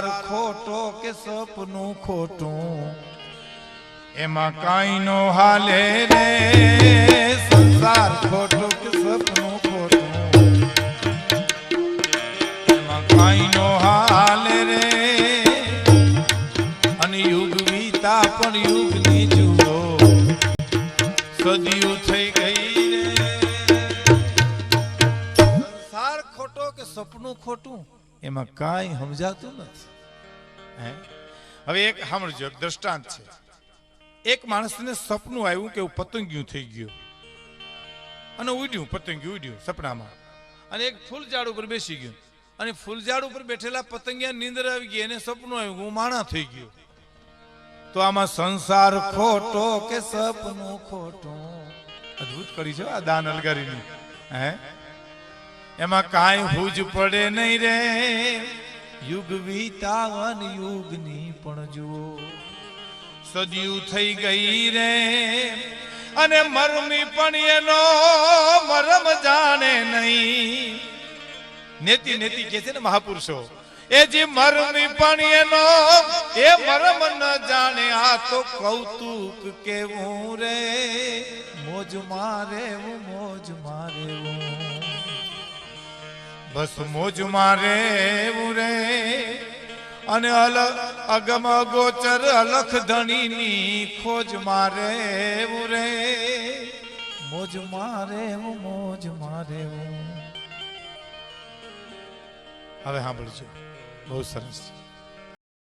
ખોટો કે સપનું ખોટું એમાં કાંઈ નો હાલે રે સંસાર ખોટો કે સપનું ખોટું એમાં કાંઈ નો હાલે રે અને યુગ વીતા પણ યુગ ની જુઓ સદીઓ થઈ ગઈ રે સંસાર ખોટો કે સપનું ખોટું એમાં કાંઈ સમજાતું નથી. હવે એક સાંભળજો, એક દ્રષ્ટાંત છે. એક માણસને સપનું આવ્યું કે પતંગિયું થઈ ગયું અને ઉડ્યું, પતંગિયું ઉડ્યું સપનામાં અને એક ફૂલઝાડ ઉપર બેસી ગયું અને ફૂલઝાડ ઉપર બેઠેલા પતંગિયા નીંદર આવી ગઈ અને સપનું આવ્યું હું માણા થઈ ગયો. તો આમાં સંસાર ખોટો કે સપનું ખોટું? અદભુત કરી છે આ દાન અલગારીની. એમાં કાંઈ હુજ પડે નહીં રે યુગ વીતાવન યુગની પણ જુઓ સદીયું થઈ ગઈ રે અને મરમી પણ એનો મરમ જાણે નહીં. નેતિ નેતિ કે છે ને મહાપુરુષો, એ જે મરમી પણ એનો એ મરમ ન જાણે. આ તો કૌતુક કેવું રે મોજ મારે મોજ મારે બસ મોજ મારે રે અને અગમ ગોચર અલખ ધણી ની ખોજ મારે રે મોજ મારે મોજ મારે. હવે સાંભળજો, બહુ સરસ.